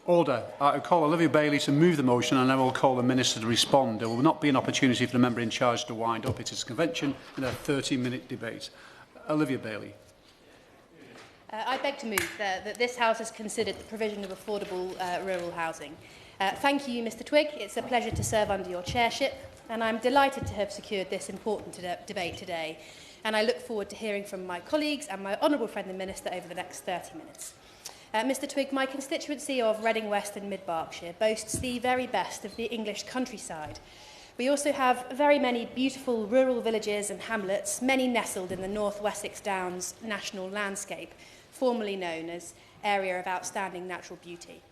Order. I call Olivia Bailey to move the motion, and I will call the Minister to respond. There will not be an opportunity for the member in charge to wind up. It is a convention in a 30-minute debate. Olivia Bailey. I beg to move that this House has considered the provision of affordable rural housing. Thank you, Mr Twigg. It's a pleasure to serve under your chairship, and I'm delighted to have secured this important debate today. And I look forward to hearing from my colleagues and my honourable friend the Minister over the next 30 minutes. Mr Twigg, my constituency of Reading West and Mid-Berkshire boasts the very best of the English countryside. We also have very many beautiful rural villages and hamlets, many nestled in the North Wessex Downs national landscape, formerly known as Area of Outstanding Natural Beauty.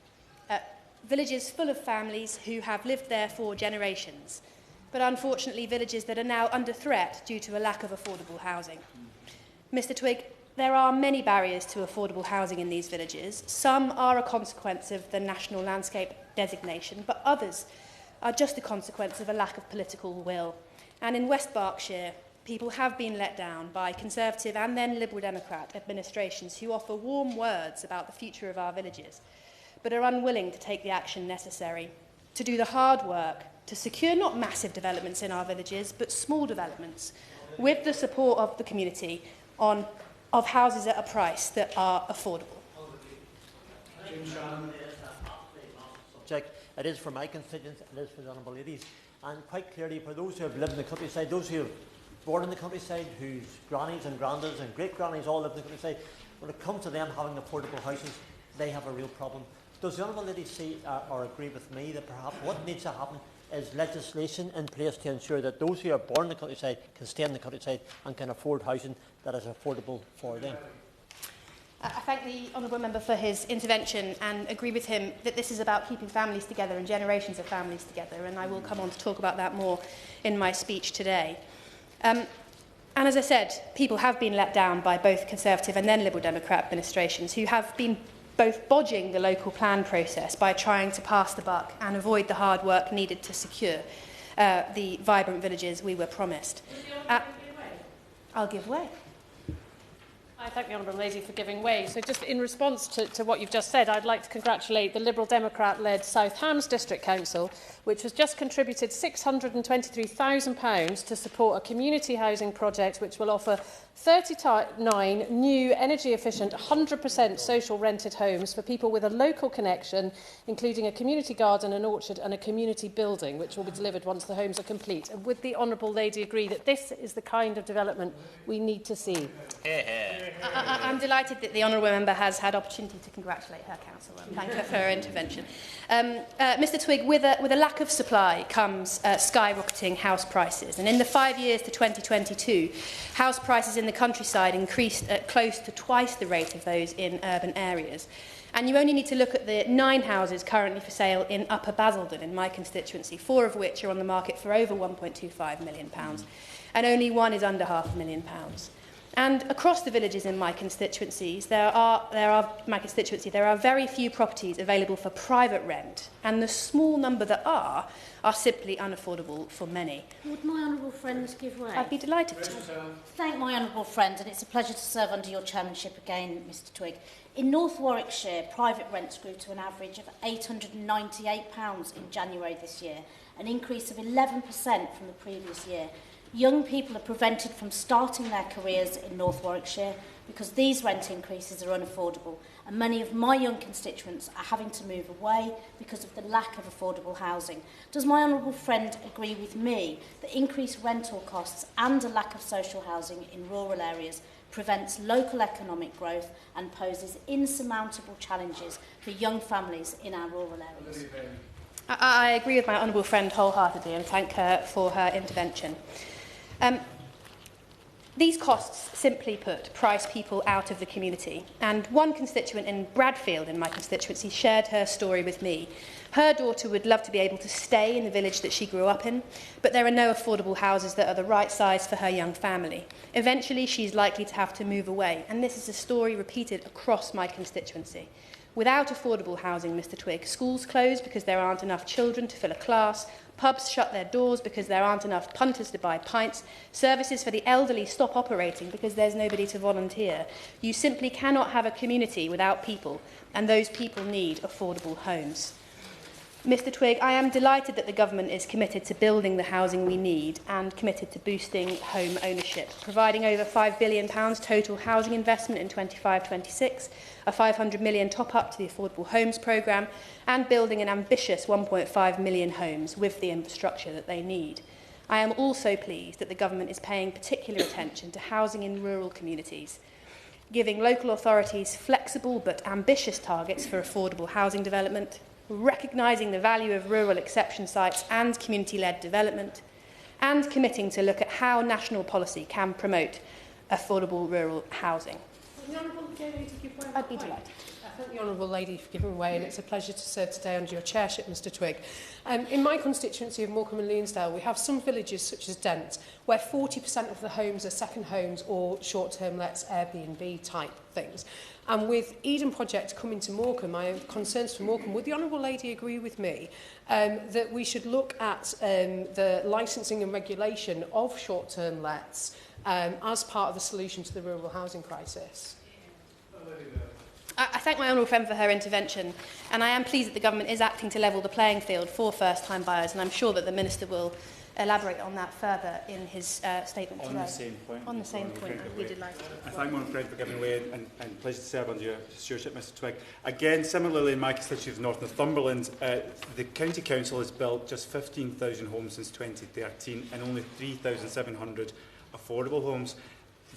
Villages full of families who have lived there for generations, but unfortunately villages that are now under threat due to a lack of affordable housing. Mr Twigg, there are many barriers to affordable housing in these villages. Some are a consequence of the national landscape designation, but others are just a consequence of a lack of political will. And in West Berkshire, people have been let down by Conservative and then Liberal Democrat administrations who offer warm words about the future of our villages, but are unwilling to take the action necessary to do the hard work to secure not massive developments in our villages, but small developments with the support of the community of houses at a price that are affordable. It is for my constituents, it is for the honourable ladies, and quite clearly for those who have lived in the countryside, those who have born in the countryside, whose grannies and granddads and great-grannies all live in the countryside, when it comes to them having affordable houses, they have a real problem. Does the honourable lady see or agree with me that perhaps what needs to happen is legislation in place to ensure that those who are born in the countryside can stay in the countryside and can afford housing that is affordable for them? I thank the honourable member for his intervention and agree with him that this is about keeping families together and generations of families together, and I will come on to talk about that more in my speech today. And as I said, people have been let down by both Conservative and then Liberal Democrat administrations who have been both bodging the local plan process by trying to pass the buck and avoid the hard work needed to secure the vibrant villages we were promised. I'll give way. I thank the honourable lady for giving way. So just in response to what you've just said, I'd like to congratulate the Liberal Democrat-led South Hams District Council, which has just contributed £623,000 to support a community housing project which will offer 39 new energy-efficient 100% social rented homes for people with a local connection, including a community garden, an orchard and a community building, which will be delivered once the homes are complete. And would the honourable lady agree that this is the kind of development we need to see? I'm delighted that the honourable member has had opportunity to congratulate her council and thank her for her intervention. Mr Twigg, with a lack of supply comes skyrocketing house prices, and in the 5 years to 2022, house prices in the countryside increased at close to twice the rate of those in urban areas. And you only need to look at the 9 houses currently for sale in Upper Basildon, in my constituency, 4 of which are on the market for over £1.25 million, and only 1 is under £500,000. And across the villages in my constituencies, there are very few properties available for private rent, and the small number that are simply unaffordable for many. Would my honourable friends give way? I'd be delighted to. Thank my honourable friend, and it's a pleasure to serve under your chairmanship again, Mr Twigg. In North Warwickshire, private rents grew to an average of £898 in January this year, an increase of 11% from the previous year. Young people are prevented from starting their careers in North Warwickshire because these rent increases are unaffordable, and many of my young constituents are having to move away because of the lack of affordable housing. Does my honourable friend agree with me that increased rental costs and a lack of social housing in rural areas prevents local economic growth and poses insurmountable challenges for young families in our rural areas? I agree with my honourable friend wholeheartedly and thank her for her intervention. These costs, simply put, price people out of the community. And one constituent in Bradfield, in my constituency, shared her story with me. Her daughter would love to be able to stay in the village that she grew up in, but there are no affordable houses that are the right size for her young family. Eventually, she's likely to have to move away, and this is a story repeated across my constituency. Without affordable housing, Mr Twigg, schools close because there aren't enough children to fill a class, Pubs shut their doors because there aren't enough punters to buy pints. Services for the elderly stop operating because there's nobody to volunteer. You simply cannot have a community without people, and those people need affordable homes. Mr Twigg, I am delighted that the government is committed to building the housing we need and committed to boosting home ownership, providing over £5 billion total housing investment in 25-26, a £500 million top-up to the Affordable Homes Programme, and building an ambitious 1.5 million homes with the infrastructure that they need. I am also pleased that the government is paying particular attention to housing in rural communities, giving local authorities flexible but ambitious targets for affordable housing development, recognising the value of rural exception sites and community-led development, and committing to look at how national policy can promote affordable rural housing. I'd be delighted. I thank the Honourable Lady for giving way, and it's a pleasure to serve today under your chairship, Mr Twigg. In my constituency of Morecambe and Leonsdale, we have some villages such as Dent, where 40% of the homes are second homes or short-term lets, Airbnb type things. And with Eden Project coming to Morecambe, I have concerns for Morecambe. Would the Honourable Lady agree with me that we should look at the licensing and regulation of short-term lets as part of the solution to the rural housing crisis? I thank my honourable friend for her intervention, and I am pleased that the government is acting to level the playing field for first-time buyers, and I'm sure that the Minister will elaborate on that further in his statement today. On the same point. On the same point, I'd be delighted. I thank my friend for giving way and pleasure to serve under your stewardship, Mr Twigg. Again, similarly in my constituency of North Northumberland, the County Council has built just 15,000 homes since 2013 and only 3,700 affordable homes.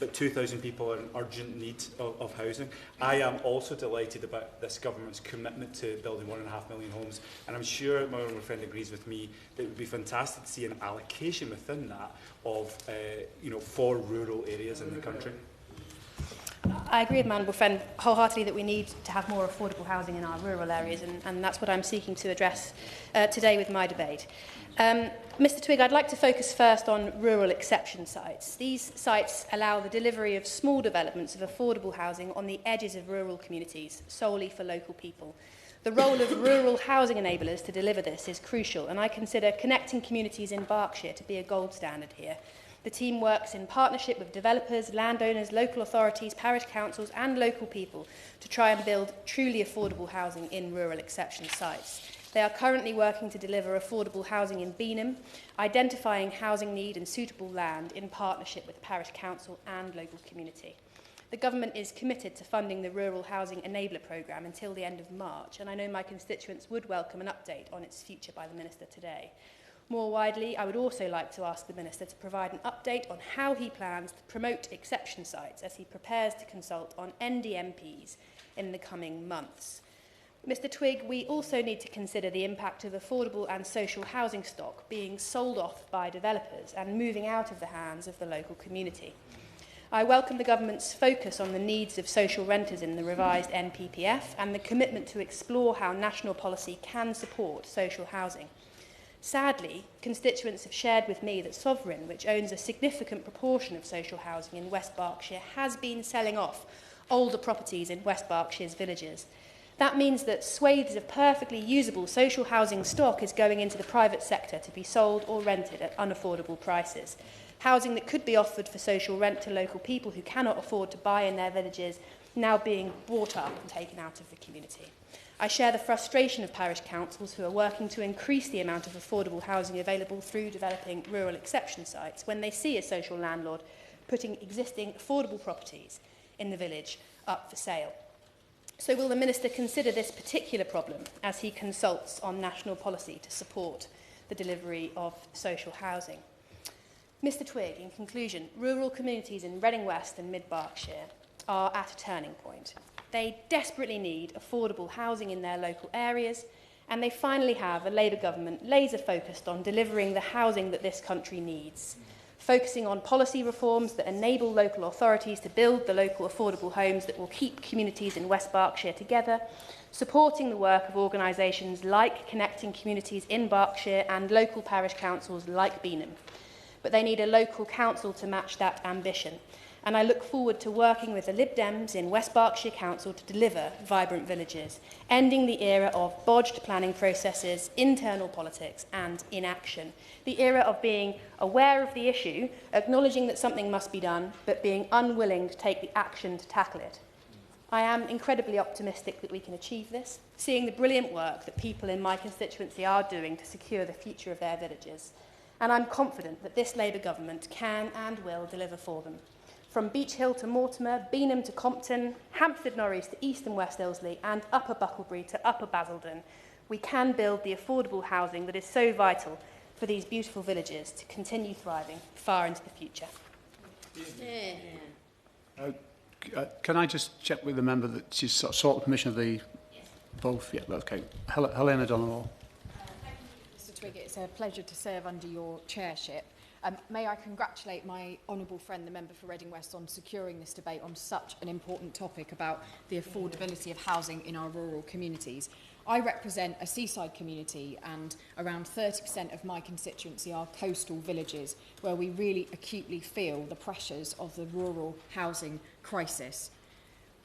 But 2,000 people are in urgent need of housing. I am also delighted about this government's commitment to building 1.5 million homes, and I'm sure my honourable friend agrees with me that it would be fantastic to see an allocation within that of, for rural areas in the country. I agree with my honourable friend wholeheartedly that we need to have more affordable housing in our rural areas, and that's what I'm seeking to address today with my debate. Mr Twigg, I'd like to focus first on rural exception sites. These sites allow the delivery of small developments of affordable housing on the edges of rural communities, solely for local people. The role of rural housing enablers to deliver this is crucial, and I consider connecting communities in Berkshire to be a gold standard here. The team works in partnership with developers, landowners, local authorities, parish councils and local people to try and build truly affordable housing in rural exception sites. They are currently working to deliver affordable housing in Beanham, identifying housing need and suitable land in partnership with the parish council and local community. The government is committed to funding the Rural Housing Enabler Programme until the end of March, and I know my constituents would welcome an update on its future by the Minister today. More widely, I would also like to ask the Minister to provide an update on how he plans to promote exception sites as he prepares to consult on NDMPs in the coming months. Mr Twigg, we also need to consider the impact of affordable and social housing stock being sold off by developers and moving out of the hands of the local community. I welcome the government's focus on the needs of social renters in the revised NPPF and the commitment to explore how national policy can support social housing. Sadly, constituents have shared with me that Sovereign, which owns a significant proportion of social housing in West Berkshire, has been selling off older properties in West Berkshire's villages. That means that swathes of perfectly usable social housing stock is going into the private sector to be sold or rented at unaffordable prices. Housing that could be offered for social rent to local people who cannot afford to buy in their villages now being bought up and taken out of the community. I share the frustration of parish councils who are working to increase the amount of affordable housing available through developing rural exception sites when they see a social landlord putting existing affordable properties in the village up for sale. So will the Minister consider this particular problem as he consults on national policy to support the delivery of social housing? Mr Twigg, in conclusion, rural communities in Reading West and Mid-Berkshire are at a turning point. They desperately need affordable housing in their local areas, and they finally have a Labour government laser-focused on delivering the housing that this country needs, focusing on policy reforms that enable local authorities to build the local affordable homes that will keep communities in West Berkshire together, supporting the work of organisations like Connecting Communities in Berkshire and local parish councils like Beanham. But they need a local council to match that ambition. and I look forward to working with the Lib Dems in West Berkshire Council to deliver vibrant villages, ending the era of bodged planning processes, internal politics and inaction. The era of being aware of the issue, acknowledging that something must be done, but being unwilling to take the action to tackle it. I am incredibly optimistic that we can achieve this, seeing the brilliant work that people in my constituency are doing to secure the future of their villages. And I'm confident that this Labour government can and will deliver for them. From Beech Hill to Mortimer, Beanham to Compton, Hampstead Norreys to East and West Ilsley, and Upper Bucklebury to Upper Basildon, we can build the affordable housing that is so vital for these beautiful villages to continue thriving far into the future. Can I just check with the member that she's sought the permission of the both? Yeah, okay. Helena Donovan. Mr Twigg, it's a pleasure to serve under your chairship. May I congratulate my honourable friend, the member for Reading West, on securing this debate on such an important topic about the affordability of housing in our rural communities. I represent a seaside community, and around 30% of my constituency are coastal villages where we really acutely feel the pressures of the rural housing crisis.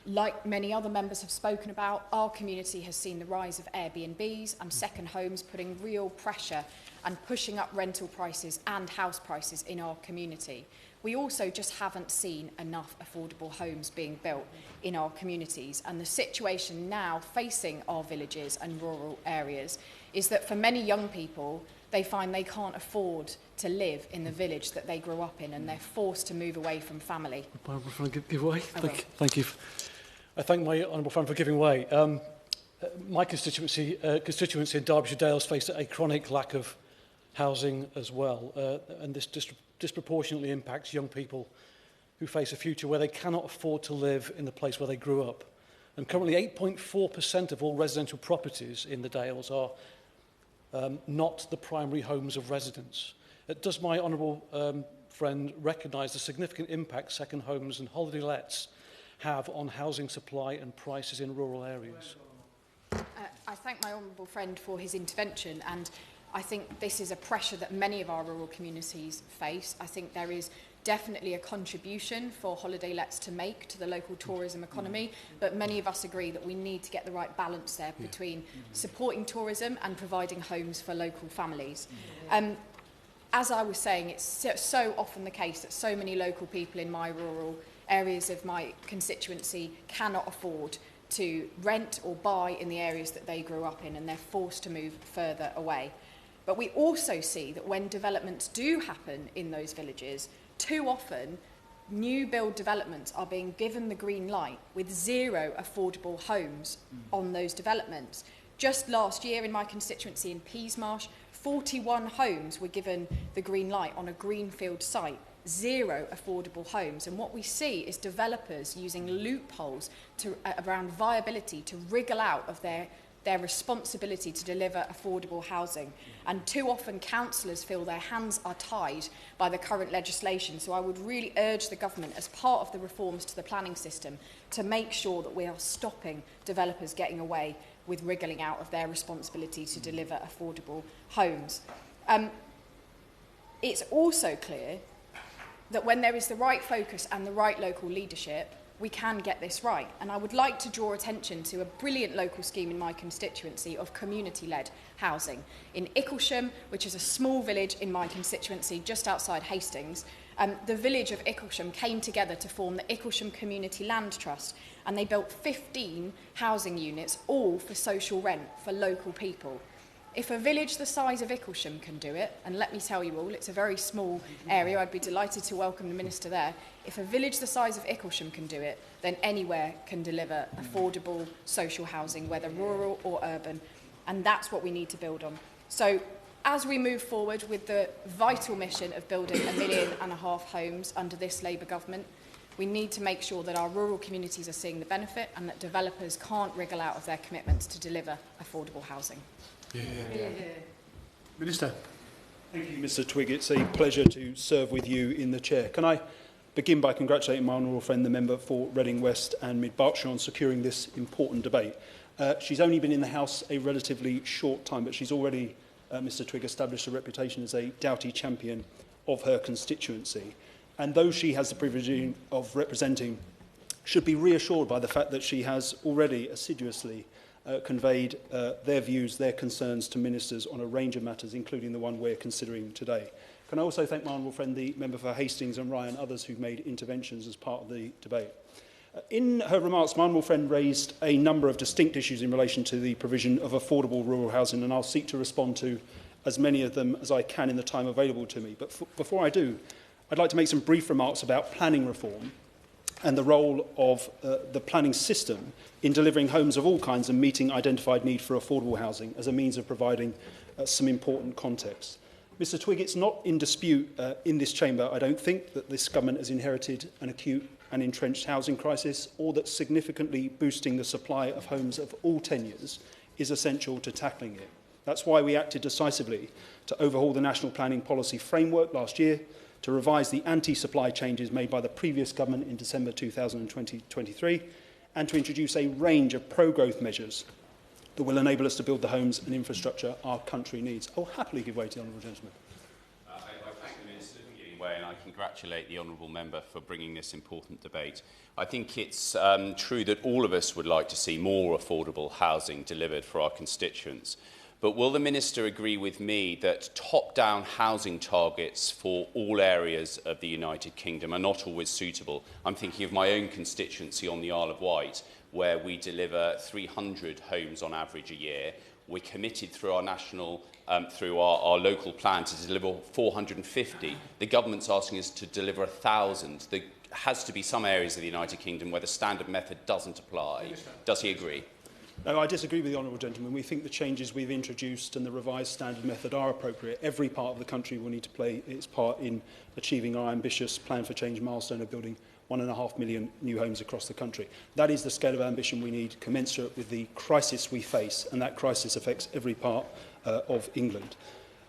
Like many other members have spoken about, our community has seen the rise of Airbnbs and second homes putting real pressure and pushing up rental prices and house prices in our community. We also just haven't seen enough affordable homes being built in our communities, and the situation now facing our villages and rural areas is that for many young people, they find they can't afford to live in the village that they grew up in, and they're forced to move away from family. Give way. Thank you. I thank my honourable friend for giving way. My constituency in Derbyshire Dales faced a chronic lack of housing as well, and this disproportionately impacts young people who face a future where they cannot afford to live in the place where they grew up. And currently 8.4% of all residential properties in the Dales are not the primary homes of residents. Does my honourable friend recognise the significant impact second homes and holiday lets have on housing supply and prices in rural areas? I thank my honourable friend for his intervention, and I think this is a pressure that many of our rural communities face. I think there is definitely a contribution for holiday lets to make to the local tourism economy, but many of us agree that we need to get the right balance there between supporting tourism and providing homes for local families. As I was saying, it's so often the case that so many local people in my rural areas of my constituency cannot afford to rent or buy in the areas that they grew up in, and they're forced to move further away. But we also see that when developments do happen in those villages, too often new build developments are being given the green light with zero affordable homes on those developments. Just last year in my constituency in Peasmarsh, 41 homes were given the green light on a greenfield site, zero affordable homes. And what we see is developers using loopholes around viability to wriggle out of their responsibility to deliver affordable housing. And too often councillors feel their hands are tied by the current legislation. So I would really urge the government, as part of the reforms to the planning system, to make sure that we are stopping developers getting away with wriggling out of their responsibility to deliver affordable homes. It's also clear that when there is the right focus and the right local leadership, we can get this right. And I would like to draw attention to a brilliant local scheme in my constituency of community-led housing. In Icklesham, which is a small village in my constituency just outside Hastings, the village of Icklesham came together to form the Icklesham Community Land Trust, and they built 15 housing units, all for social rent for local people. If a village the size of Icklesham can do it, and let me tell you all, it's a very small area, I'd be delighted to welcome the Minister there. If a village the size of Icklesham can do it, then anywhere can deliver affordable social housing, whether rural or urban, and that's what we need to build on. So as we move forward with the vital mission of building 1.5 million homes under this Labour government, we need to make sure that our rural communities are seeing the benefit and that developers can't wriggle out of their commitments to deliver affordable housing. Minister. Thank you, Mr Twigg. It's a pleasure to serve with you in the chair. Can I begin by congratulating my honourable friend, the member for Reading West and Mid Berkshire, on securing this important debate. She's only been in the House a relatively short time, but she's already, Mr Twigg, established a reputation as a doughty champion of her constituency. and those she has the privilege of representing should be reassured by the fact that she has already assiduously conveyed their views, their concerns to ministers on a range of matters, including the one we're considering today. Can I also thank my honourable friend, the member for Hastings and Ryan, and others who've made interventions as part of the debate. In her remarks, my honourable friend raised a number of distinct issues in relation to the provision of affordable rural housing, and I'll seek to respond to as many of them as I can in the time available to me. But before I do, I'd like to make some brief remarks about planning reform and the role of the planning system in delivering homes of all kinds and meeting identified need for affordable housing as a means of providing some important context. Mr Twigg, it's not in dispute in this chamber, I don't think, that this government has inherited an acute and entrenched housing crisis, or that significantly boosting the supply of homes of all tenures is essential to tackling it. That's why we acted decisively to overhaul the National Planning Policy Framework last year, to revise the anti-supply changes made by the previous government in December 2023, and to introduce a range of pro-growth measures that will enable us to build the homes and infrastructure our country needs. I will happily give way to the honourable gentleman. I thank the Minister for giving way, and I congratulate the honourable member for bringing this important debate. I think it's true that all of us would like to see more affordable housing delivered for our constituents. But will the Minister agree with me that top-down housing targets for all areas of the United Kingdom are not always suitable? I'm thinking of my own constituency on the Isle of Wight, where we deliver 300 homes on average a year. We're committed through our national, through our local plan to deliver 450. The government's asking us to deliver 1,000. There has to be some areas of the United Kingdom where the standard method doesn't apply. Does he agree? No, I disagree with the honourable gentleman. We think the changes we've introduced and the revised standard method are appropriate. Every part of the country will need to play its part in achieving our ambitious Plan for Change milestone of building 1.5 million new homes across the country. That is the scale of ambition we need, commensurate with the crisis we face, and that crisis affects every part of England.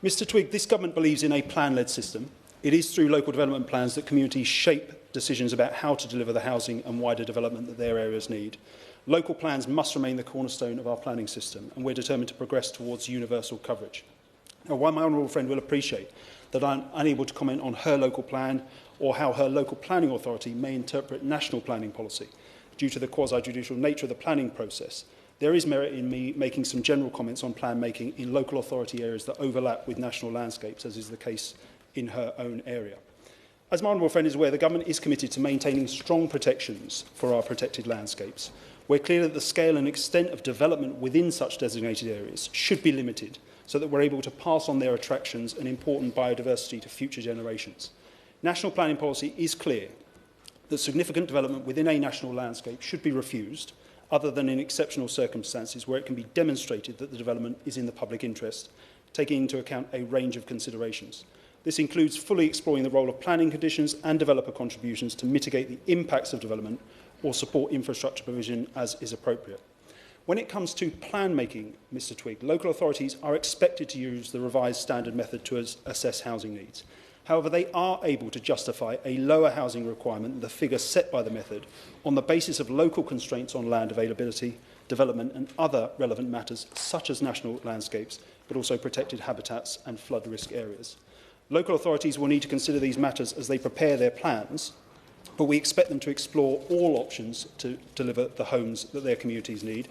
Mr Twigg, this government believes in a plan-led system. It is through local development plans that communities shape decisions about how to deliver the housing and wider development that their areas need. Local plans must remain the cornerstone of our planning system, and we're determined to progress towards universal coverage. Now, while my honourable friend will appreciate that I'm unable to comment on her local plan or how her local planning authority may interpret national planning policy due to the quasi-judicial nature of the planning process, there is merit in me making some general comments on plan making in local authority areas that overlap with national landscapes, as is the case in her own area. As my honourable friend is aware, the government is committed to maintaining strong protections for our protected landscapes. We're clear that the scale and extent of development within such designated areas should be limited so that we're able to pass on their attractions and important biodiversity to future generations. National planning policy is clear that significant development within a national landscape should be refused, other than in exceptional circumstances where it can be demonstrated that the development is in the public interest, taking into account a range of considerations. This includes fully exploring the role of planning conditions and developer contributions to mitigate the impacts of development or support infrastructure provision as is appropriate. When it comes to plan making, Mr Twigg, local authorities are expected to use the revised standard method to assess housing needs. However, they are able to justify a lower housing requirement than the figure set by the method on the basis of local constraints on land availability, development and other relevant matters such as national landscapes, but also protected habitats and flood risk areas. Local authorities will need to consider these matters as they prepare their plans, but we expect them to explore all options to deliver the homes that their communities need.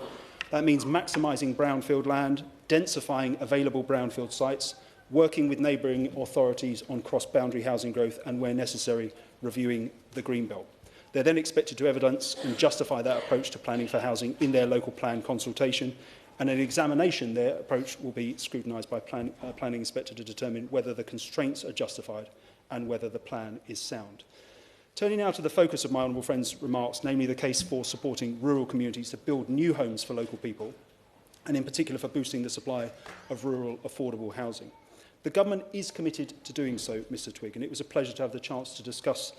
That means maximising brownfield land, densifying available brownfield sites, working with neighbouring authorities on cross-boundary housing growth and, where necessary, reviewing the Greenbelt. They're then expected to evidence and justify that approach to planning for housing in their local plan consultation, and an examination their approach will be scrutinised by a planning inspector to determine whether the constraints are justified and whether the plan is sound. Turning now to the focus of my honourable friend's remarks, namely the case for supporting rural communities to build new homes for local people, and in particular for boosting the supply of rural affordable housing. The government is committed to doing so, Mr Twigg, and it was a pleasure to have the chance to discuss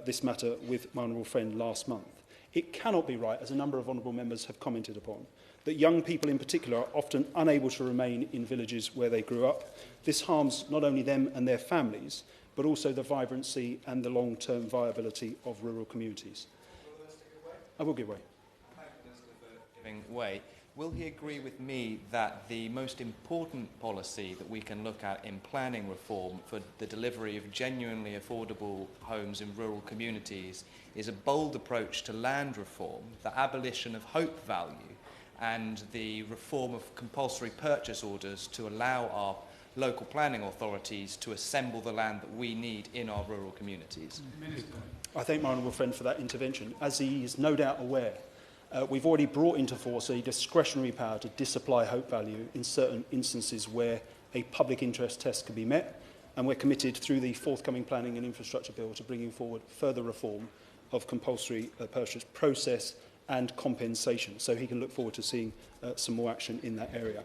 this matter with my honourable friend last month. It cannot be right, as a number of honourable members have commented upon, that young people in particular are often unable to remain in villages where they grew up. This harms not only them and their families, but also the vibrancy and the long-term viability of rural communities. I will give way. Thank you, Minister, for giving way. will he agree with me that the most important policy that we can look at in planning reform for the delivery of genuinely affordable homes in rural communities is a bold approach to land reform, the abolition of hope value, and the reform of compulsory purchase orders to allow our local planning authorities to assemble the land that we need in our rural communities? Minister. I thank my honourable friend for that intervention. As he is no doubt aware, we've already brought into force a discretionary power to disapply hope value in certain instances where a public interest test can be met, and we're committed through the forthcoming planning and infrastructure bill to bringing forward further reform of compulsory purchase process and compensation. So he can look forward to seeing some more action in that area.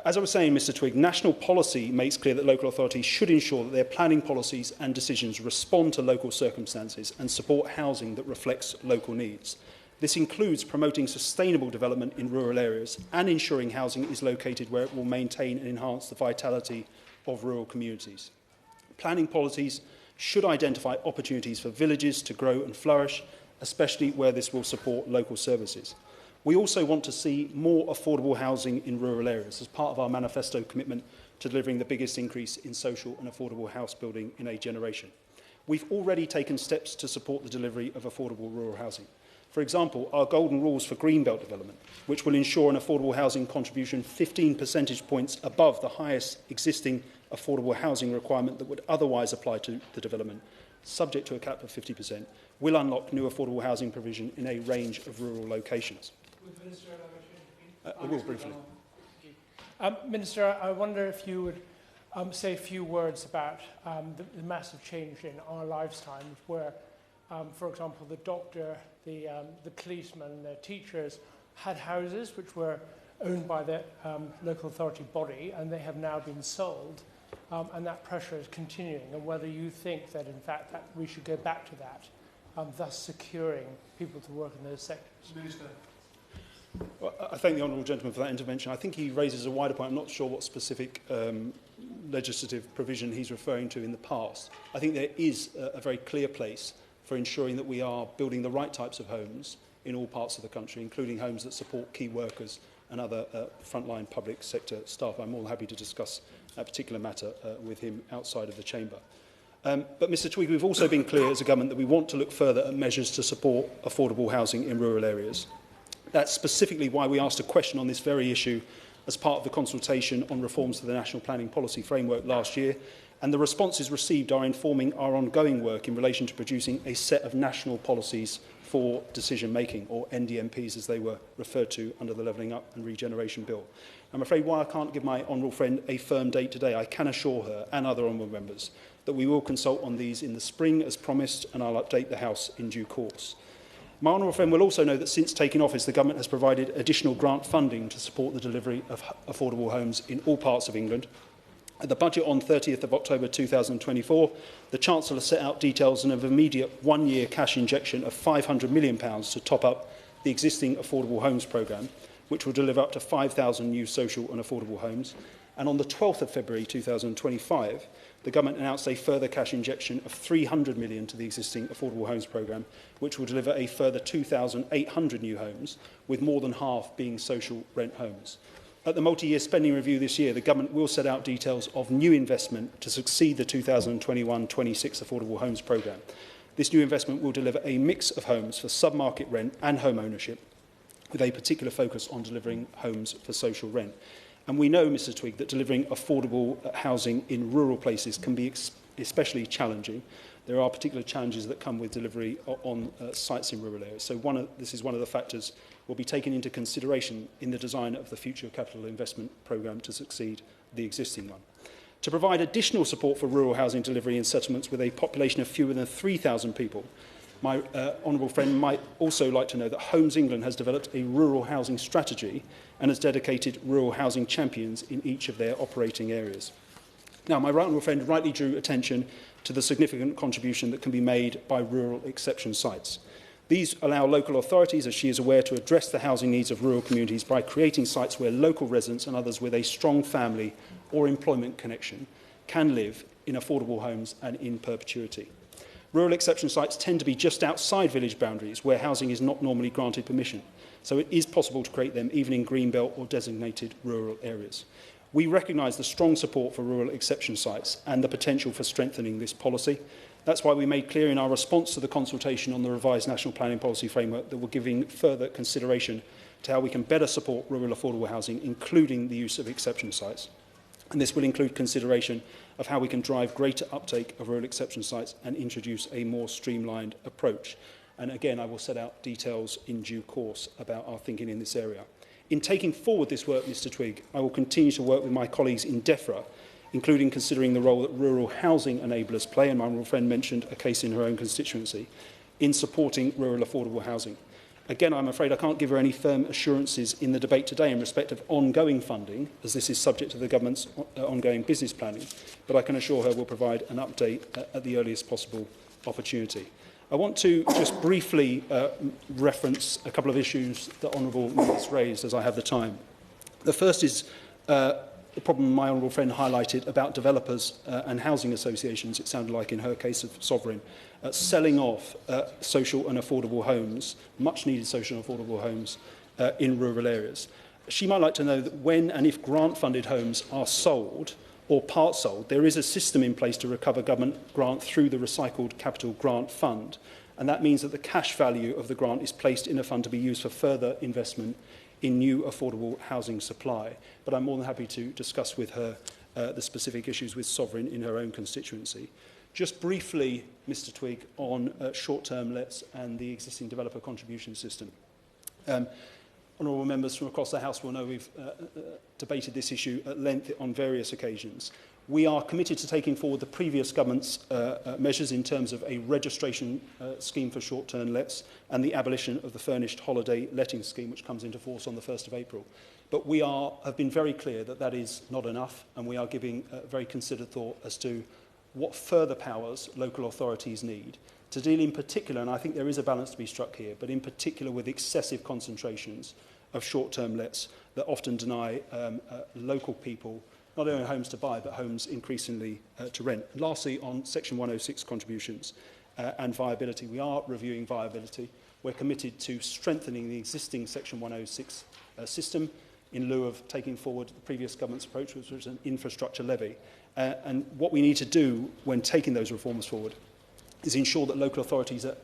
As I was saying, Mr Twigg, national policy makes clear that local authorities should ensure that their planning policies and decisions respond to local circumstances and support housing that reflects local needs. This includes promoting sustainable development in rural areas and ensuring housing is located where it will maintain and enhance the vitality of rural communities. Planning policies should identify opportunities for villages to grow and flourish, especially where this will support local services. We also want to see more affordable housing in rural areas as part of our manifesto commitment to delivering the biggest increase in social and affordable house building in a generation. We've already taken steps to support the delivery of affordable rural housing. For example, our golden rules for greenbelt development, which will ensure an affordable housing contribution 15 percentage points above the highest existing affordable housing requirement that would otherwise apply to the development, subject to a cap of 50%, will unlock new affordable housing provision in a range of rural locations. I will briefly. Minister, I wonder if you would say a few words about the massive change in our lifetimes where, for example, the doctor, the policeman, the teachers had houses which were owned by the local authority body and they have now been sold, and that pressure is continuing, and whether you think that, in fact, that we should go back to that, thus securing people to work in those sectors. Minister. Well, I thank the honourable gentleman for that intervention. I think he raises a wider point. I'm not sure what specific legislative provision he's referring to in the past. I think there is a very clear place for ensuring that we are building the right types of homes in all parts of the country, including homes that support key workers and other frontline public sector staff. I'm more than happy to discuss that particular matter with him outside of the chamber. But Mr Twigg, we've also been clear as a government that we want to look further at measures to support affordable housing in rural areas. That's specifically why we asked a question on this very issue as part of the consultation on reforms to the National Planning Policy Framework last year, and the responses received are informing our ongoing work in relation to producing a set of national policies for decision-making, or NDMPs as they were referred to under the Levelling Up and Regeneration Bill. I'm afraid while I can't give my honourable friend a firm date today, I can assure her and other honourable members that we will consult on these in the spring as promised, and I'll update the House in due course. My honourable friend will also know that since taking office, the government has provided additional grant funding to support the delivery of affordable homes in all parts of England. At the budget on 30th of October 2024, the Chancellor set out details of an immediate one-year cash injection of £500 million to top up the existing affordable homes programme, which will deliver up to 5,000 new social and affordable homes. And on the 12th of February 2025, the government announced a further cash injection of £300 million to the existing affordable homes programme, which will deliver a further 2,800 new homes, with more than half being social rent homes. At the multi-year spending review this year, the government will set out details of new investment to succeed the 2021-26 affordable homes programme. This new investment will deliver a mix of homes for sub-market rent and home ownership, with a particular focus on delivering homes for social rent. And we know, Mr Twigg, that delivering affordable housing in rural places can be especially challenging. There are particular challenges that come with delivery on sites in rural areas. So this is one of the factors will be taken into consideration in the design of the future capital investment programme to succeed the existing one. To provide additional support for rural housing delivery in settlements with a population of fewer than 3,000 people, my honourable friend might also like to know that Homes England has developed a rural housing strategy and has dedicated rural housing champions in each of their operating areas. Now, my honourable friend rightly drew attention to the significant contribution that can be made by rural exception sites. These allow local authorities, as she is aware, to address the housing needs of rural communities by creating sites where local residents and others with a strong family or employment connection can live in affordable homes and in perpetuity. Rural exception sites tend to be just outside village boundaries where housing is not normally granted permission. So it is possible to create them even in greenbelt or designated rural areas. We recognise the strong support for rural exception sites and the potential for strengthening this policy. That's why we made clear in our response to the consultation on the revised National Planning Policy Framework that we're giving further consideration to how we can better support rural affordable housing, including the use of exception sites. And this will include consideration of how we can drive greater uptake of rural exception sites and introduce a more streamlined approach. And again, I will set out details in due course about our thinking in this area. In taking forward this work, Mr Twigg, I will continue to work with my colleagues in DEFRA, including considering the role that rural housing enablers play, and my honourable friend mentioned a case in her own constituency, in supporting rural affordable housing. Again, I'm afraid I can't give her any firm assurances in the debate today in respect of ongoing funding, as this is subject to the government's ongoing business planning, but I can assure her we'll provide an update at the earliest possible opportunity. I want to just briefly reference a couple of issues that honourable members raised as I have the time. The first is the problem my honourable friend highlighted about developers and housing associations, it sounded like in her case of Sovereign, selling off social and affordable homes, much needed social and affordable homes in rural areas. She might like to know that when and if grant-funded homes are sold or part sold, there is a system in place to recover government grant through the Recycled Capital Grant Fund. And that means that the cash value of the grant is placed in a fund to be used for further investment in new affordable housing supply. But I'm more than happy to discuss with her the specific issues with Sovereign in her own constituency. Just briefly, Mr Twigg, on short-term lets and the existing developer contribution system. Honourable members from across the House will know we've debated this issue at length on various occasions. We are committed to taking forward the previous government's measures in terms of a registration scheme for short-term lets and the abolition of the furnished holiday letting scheme, which comes into force on the 1st of April. But we have been very clear that that is not enough, and we are giving very considered thought as to what further powers local authorities need to deal in particular, and I think there is a balance to be struck here, but in particular with excessive concentrations of short-term lets that often deny local people not only homes to buy, but homes increasingly to rent. And lastly, on Section 106 contributions and viability, we are reviewing viability. We're committed to strengthening the existing Section 106 system in lieu of taking forward the previous government's approach, which was an infrastructure levy. And what we need to do when taking those reforms forward is ensure that local authorities are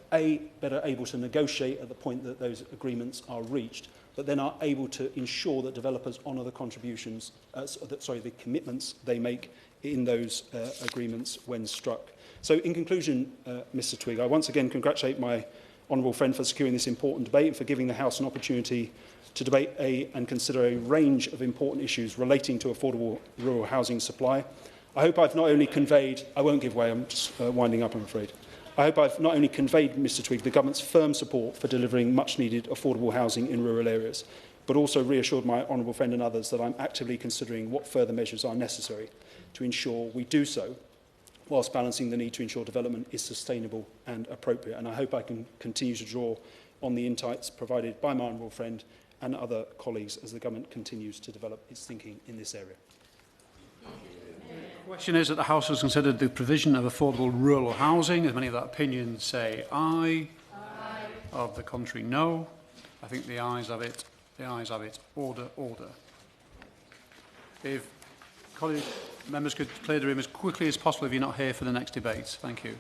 better able to negotiate at the point that those agreements are reached, but then are able to ensure that developers honour the contributions, the commitments they make in those agreements when struck. So in conclusion, Mr Twigg, I once again congratulate my honourable friend for securing this important debate and for giving the House an opportunity to debate and consider a range of important issues relating to affordable rural housing supply. I hope I've not only conveyed, I won't give way, I'm just winding up, I'm afraid. I hope I've not only conveyed, Mr Twigg, the government's firm support for delivering much-needed affordable housing in rural areas, but also reassured my honourable friend and others that I'm actively considering what further measures are necessary to ensure we do so, whilst balancing the need to ensure development is sustainable and appropriate. And I hope I can continue to draw on the insights provided by my honourable friend and other colleagues as the government continues to develop its thinking in this area. The question is that the House has considered the provision of affordable rural housing. As many of that opinion say aye. Aye. Of the contrary, no. I think the ayes have it. The ayes have it. Order, order. If colleagues, members could clear the room as quickly as possible if you're not here for the next debate. Thank you.